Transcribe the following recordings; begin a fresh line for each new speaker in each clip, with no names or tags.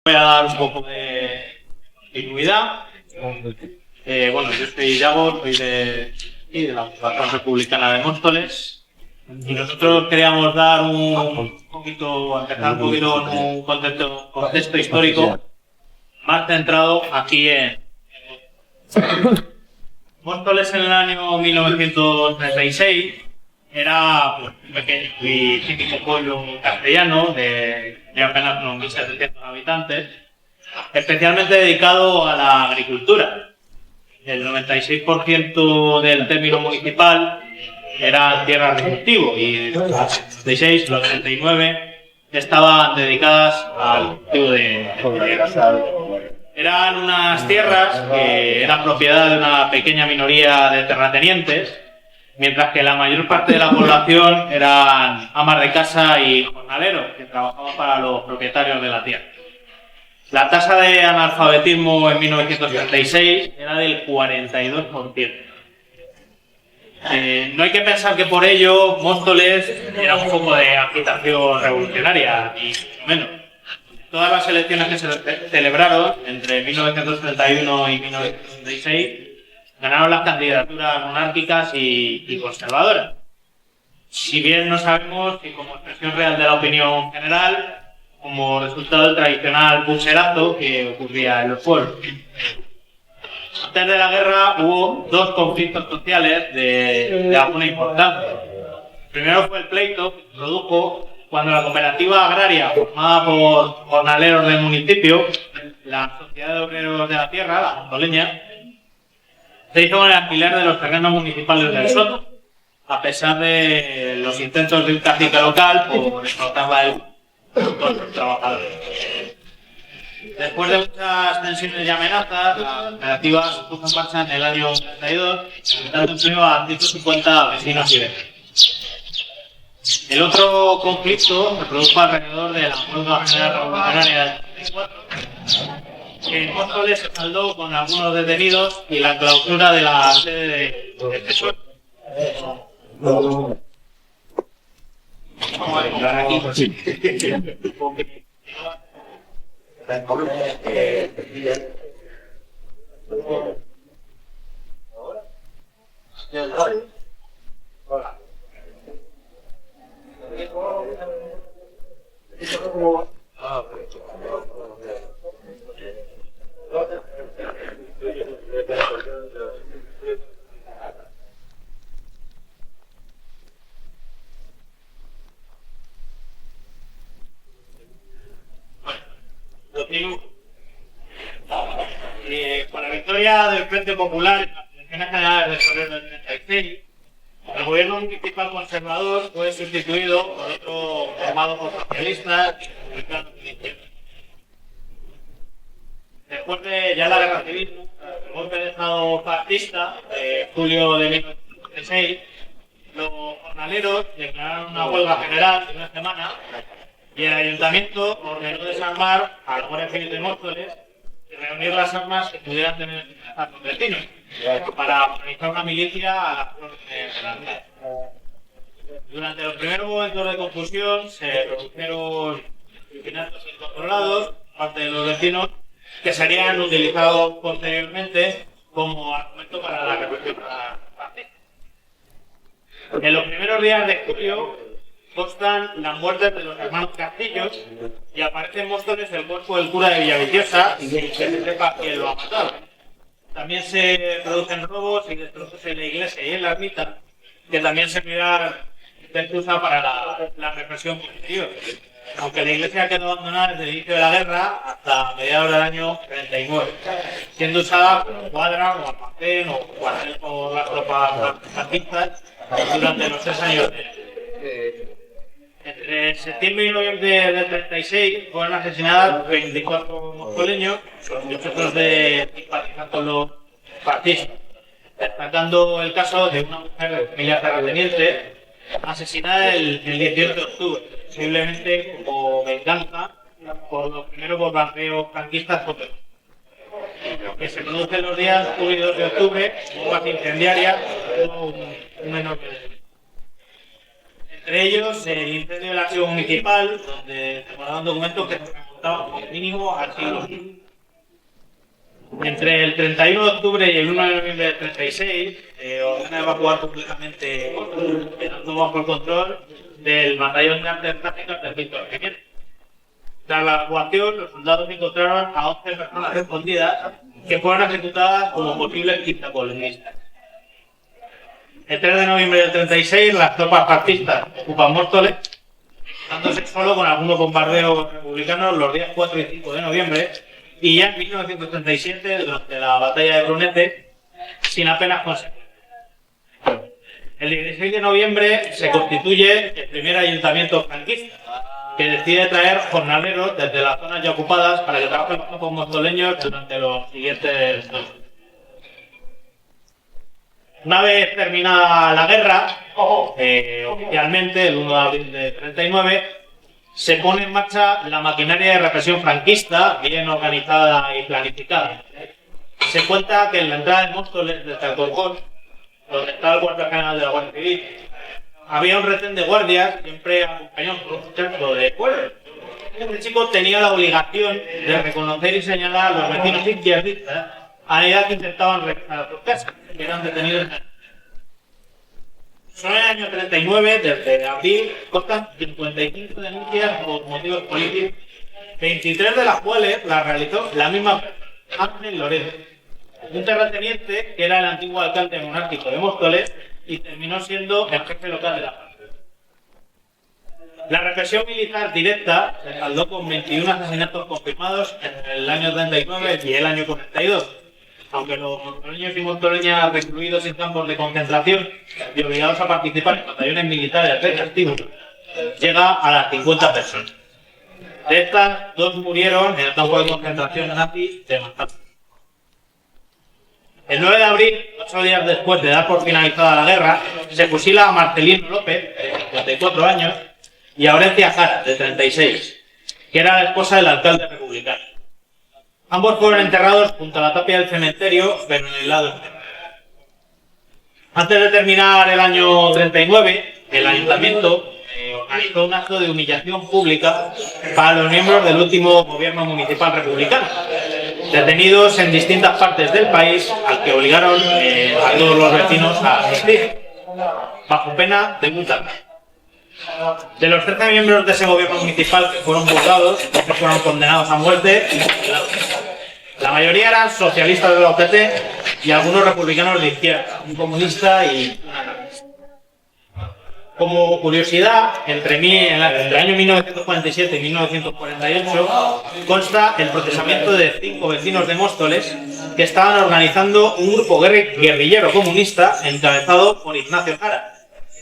Voy a dar un poco de continuidad. Bueno, yo soy Yago, soy de la Fundación Republicana de Móstoles, y nosotros queríamos dar empezar un poquito en un contexto histórico más centrado aquí en Móstoles. En el año 1936 era un pequeño y típico pueblo castellano de apenas unos 1.700 habitantes, especialmente dedicado a la agricultura. El 96% del término municipal eran tierras de cultivo y los 86, los 89 estaban dedicadas al cultivo de tierras. Eran unas tierras que eran propiedad de una pequeña minoría de terratenientes, mientras que la mayor parte de la población eran amas de casa y jornaleros que trabajaban para los propietarios de la tierra. La tasa de analfabetismo en 1936 era del 42%. No hay que pensar que por ello Móstoles era un foco de agitación revolucionaria, ni mucho menos. Todas las elecciones que se celebraron entre 1931 y 1936 ganaron las candidaturas monárquicas y conservadoras. Si bien no sabemos si como expresión real de la opinión general, como resultado del tradicional pulserazo que ocurría en los pueblos. Antes de la guerra hubo dos conflictos sociales de alguna importancia. El primero fue el pleito que se produjo cuando la cooperativa agraria, formada por jornaleros del municipio, la Sociedad de Obreros de la Tierra, la Montoleña, se hizo con el alquiler de los terrenos municipales del Soto, a pesar de los intentos de un cacique local por explotarla con los trabajadores. Después de muchas tensiones y amenazas, la cooperativa se puso en marcha en el año 32, dando empleo a 150 vecinos y vecinos. El otro conflicto se produjo alrededor de la huelga general revolucionaria del 34, que en Móstoles se saldó con algunos detenidos y la clausura de la sede de PSOE. Vamos a entrar aquí. Hola. Con la victoria del Frente Popular en las elecciones generales de febrero del 36, el gobierno municipal conservador fue sustituido por otro formado por socialistas y republicanos de izquierda. Después de ya la guerra civil, el golpe de estado fascista de julio de 1936, los jornaleros declararon una huelga general de una semana y el ayuntamiento ordenó desarmar a los guardias civiles de Móstoles y reunir las armas que pudieran tener a los vecinos para organizar una milicia a las órdenes de la ley. Durante los primeros momentos de confusión se produjeron asesinatos incontrolados por parte de los vecinos que serían utilizados posteriormente como argumento para la represión fascista. En los primeros días de julio constan las muertes de los hermanos Castillos y aparece en Móstoles el cuerpo del cura de Villaviciosa y que se sepa quién lo ha matado. También se producen robos y destrozos en la iglesia y en la ermita, que también servirán de excusa para la represión posterior. Aunque la iglesia quedó abandonada desde el inicio de la guerra hasta mediados del año 39, siendo usada como cuadra o almacén o cuartel por las tropas fascistas durante los 3 años de Entre septiembre y noviembre del 36 fueron asesinadas 24 mostoleños, sospechosos de simpatizar con los fascistas, destacando el caso de una mujer de familia terrateniente asesinada el 18 de octubre, posiblemente como venganza por los primeros bombardeos franquistas contra que se producen los días 1 y 2 de octubre, bombas incendiarias, un enorme desastre. Entre ellos, el incendio del archivo municipal, donde se guardaban documentos que se afectado como mínimo al siglo. Entre el 31 de octubre y el 1 de noviembre del 36, ordena evacuar completamente, quedando bajo el control del batallón de artes gráficas del Víctor Regimiento. Tras la evacuación, los soldados encontraron a 11 personas escondidas que fueron ejecutadas como posibles quintacolenistas. El 3 de noviembre del 36, las tropas fascistas ocupan Móstoles, dándose solo con algunos bombardeos republicanos los días 4 y 5 de noviembre, y ya en 1937, durante la batalla de Brunete, sin apenas consecuencias. El 16 de noviembre se constituye el primer ayuntamiento franquista, que decide traer jornaleros desde las zonas ya ocupadas para que trabajen con mostoleños durante los siguientes 2 años. Una vez terminada la guerra, oficialmente, el 1 de abril de 39, se pone en marcha la maquinaria de represión franquista, bien organizada y planificada. Se cuenta que en la entrada de Móstoles, desde Alcorcón, donde está el cuartel general de la Guardia Civil, había un retén de guardias, siempre acompañado por un cerco de pueblo. Este chico tenía la obligación de reconocer y señalar a los vecinos izquierdistas a medida que intentaban regresar a sus casas, que eran detenidos. Solo en el año 39, desde abril, constan 55 denuncias por motivos políticos, 23 de las cuales las realizó la misma Ángel Loredo, un terrateniente que era el antiguo alcalde monárquico de Móstoles y terminó siendo el jefe local de la parte. La represión militar directa se saldó con 21 asesinatos confirmados entre el año 39 y el año 42. Aunque los mostoleños y mostoleñas recluidos en campos de concentración y obligados a participar en batallones militares de castigo, llega a las 50 personas. De estas, 2 murieron en el campo de concentración nazi de Manhattan. El 9 de abril, 8 días después de dar por finalizada la guerra, se fusila a Marcelino López, de 54 años, y a Aurencia Jara, de 36, que era la esposa del alcalde republicano. Ambos fueron enterrados junto a la tapia del cementerio, pero en el lado exterior. Antes de terminar el año 39, el ayuntamiento organizó un acto de humillación pública para los miembros del último gobierno municipal republicano, detenidos en distintas partes del país, al que obligaron a todos los vecinos a asistir, bajo pena de multa. De los 13 miembros de ese gobierno municipal que fueron juzgados, que fueron condenados a muerte, la mayoría eran socialistas de la UGT y algunos republicanos de izquierda, un comunista y un anarquista. Como curiosidad, entre el año 1947 y 1948 consta el procesamiento de 5 vecinos de Móstoles que estaban organizando un grupo guerrillero comunista encabezado por Ignacio Jara,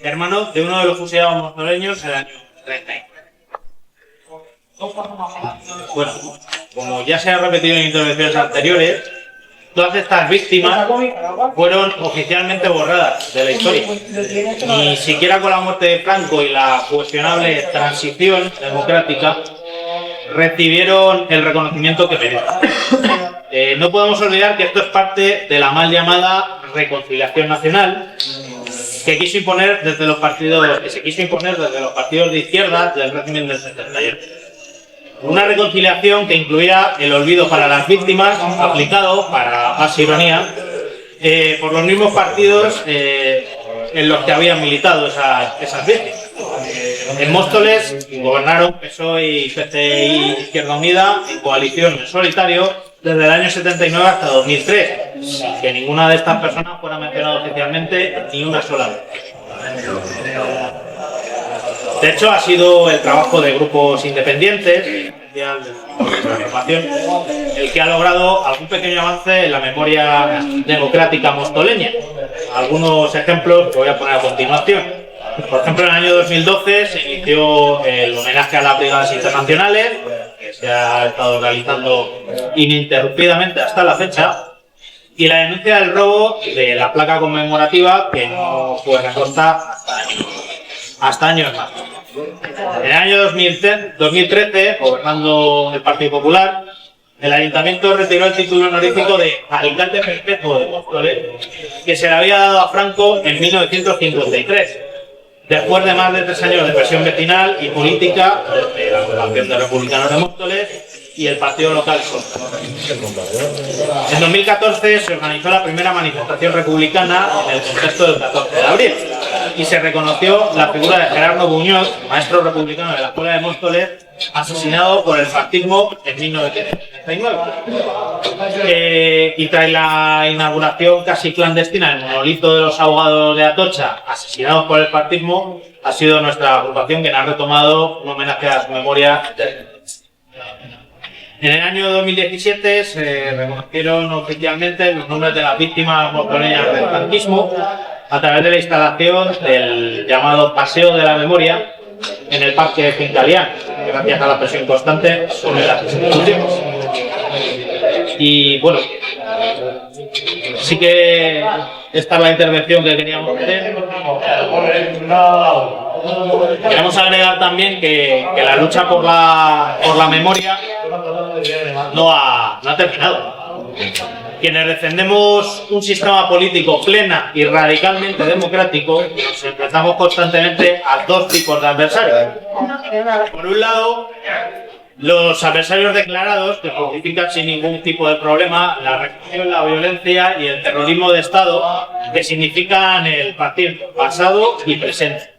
hermano de uno de los fusilados mostoleños en el año 39. Bueno, como ya se ha repetido en intervenciones anteriores, todas estas víctimas fueron oficialmente borradas de la historia. Ni siquiera con la muerte de Franco y la cuestionable transición democrática recibieron el reconocimiento que merecen. No podemos olvidar que esto es parte de la mal llamada reconciliación nacional que se quiso imponer desde los partidos de izquierda del régimen del 78. Una reconciliación que incluía el olvido para las víctimas, aplicado, para más ironía, por los mismos partidos en los que habían militado esas víctimas. En Móstoles gobernaron PSOE y PCI Izquierda Unida en coalición en solitario desde el año 79 hasta 2003, sin que ninguna de estas personas fuera mencionada oficialmente ni una sola vez. De hecho, ha sido el trabajo de grupos independientes, especial de la información, el que ha logrado algún pequeño avance en la memoria democrática mostoleña. Algunos ejemplos que voy a poner a continuación. Por ejemplo, en el año 2012 se inició el homenaje a las brigadas internacionales, que se ha estado realizando ininterrumpidamente hasta la fecha, y la denuncia del robo de la placa conmemorativa, que no fue recortada hasta años más. En el año 2013, gobernando el Partido Popular, el Ayuntamiento retiró el título honorífico de alcalde perpetuo de Móstoles, que se le había dado a Franco en 1953, después de más de 3 años de presión vecinal y política desde la Asociación de Republicanos de Móstoles y el partido local Contra. En 2014 se organizó la primera manifestación republicana en el contexto del 14 de abril y se reconoció la figura de Gerardo Muñoz, maestro republicano de la Escuela de Móstoles, asesinado por el fascismo en 1939. Y tras la inauguración casi clandestina del monolito de los abogados de Atocha, asesinados por el fascismo, ha sido nuestra agrupación quien ha retomado un homenaje a su memoria. En el año 2017 se reconocieron oficialmente los nombres de las víctimas mostoleñas del franquismo a través de la instalación del llamado Paseo de la Memoria en el Parque Fincalián, gracias a la presión constante sobre las instituciones. Y bueno, sí que esta es la intervención que queríamos hacer. Queremos agregar también que la lucha por la memoria no ha terminado. Quienes defendemos un sistema político plena y radicalmente democrático, nos enfrentamos constantemente a dos tipos de adversarios. Por un lado, los adversarios declarados, que justifican sin ningún tipo de problema la represión, la violencia y el terrorismo de Estado, que significan el pasado y presente.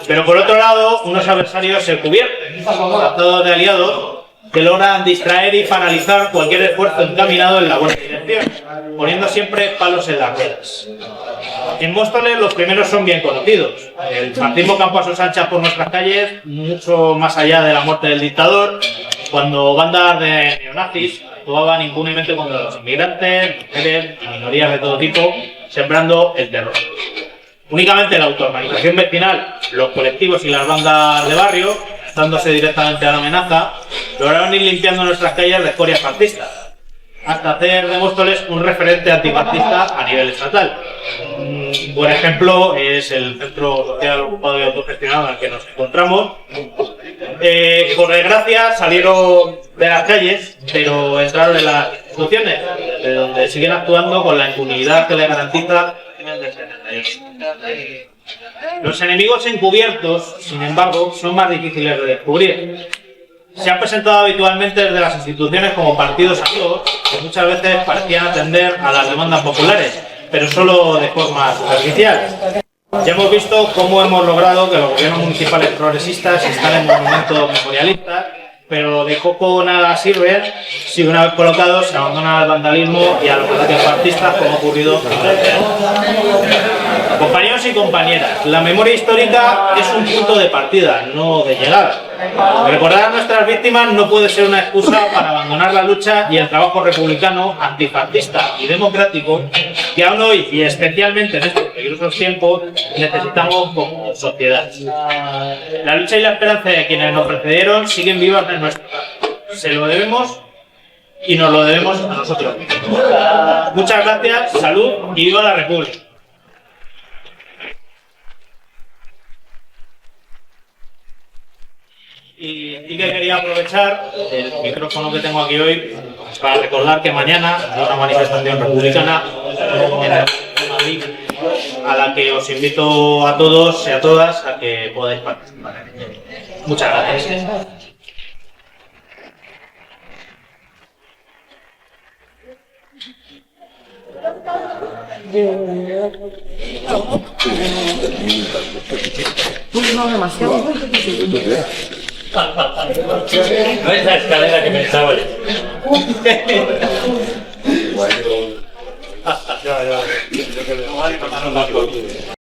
Pero por otro lado, unos adversarios encubiertos, tratados de aliados, que logran distraer y paralizar cualquier esfuerzo encaminado en la buena dirección, poniendo siempre palos en las ruedas. En Móstoles los primeros son bien conocidos. El fascismo campó a sus anchas por nuestras calles, mucho más allá de la muerte del dictador, cuando bandas de neonazis actuaban impunemente contra los inmigrantes, mujeres y minorías de todo tipo, sembrando el terror. Únicamente la autoorganización vecinal, los colectivos y las bandas de barrio, dándose directamente a la amenaza, lograron ir limpiando nuestras calles de escoria fascista, hasta hacer de Móstoles un referente antifascista a nivel estatal. Un buen ejemplo es el Centro Social Ocupado y Autogestionado en el que nos encontramos. Por desgracia salieron de las calles, pero entraron en las instituciones, de donde siguen actuando con la impunidad que les garantiza el régimen del 78. Los enemigos encubiertos, sin embargo, son más difíciles de descubrir. Se han presentado habitualmente desde las instituciones como partidos amigos, que muchas veces parecían atender a las demandas populares, pero solo de forma superficial. Ya hemos visto cómo hemos logrado que los gobiernos municipales progresistas instalen monumentos memorialistas, pero de poco nada sirve si una vez colocados se abandona al vandalismo y a los ataques fascistas, como ha ocurrido en Compañeros y compañeras, la memoria histórica es un punto de partida, no de llegada. Recordar a nuestras víctimas no puede ser una excusa para abandonar la lucha y el trabajo republicano, antifascista y democrático que aún hoy, y especialmente en estos peligrosos tiempos, necesitamos como sociedad. La lucha y la esperanza de quienes nos precedieron siguen vivas en nuestra casa. Se lo debemos y nos lo debemos a nosotros mismos. Muchas gracias, salud y viva la República. Y que quería aprovechar el micrófono que tengo aquí hoy para recordar que mañana hay una manifestación republicana en Madrid a la que os invito a todos y a todas a que podáis participar. Muchas gracias.
No demasiado.
No es la escalera que pensaba yo. Ya.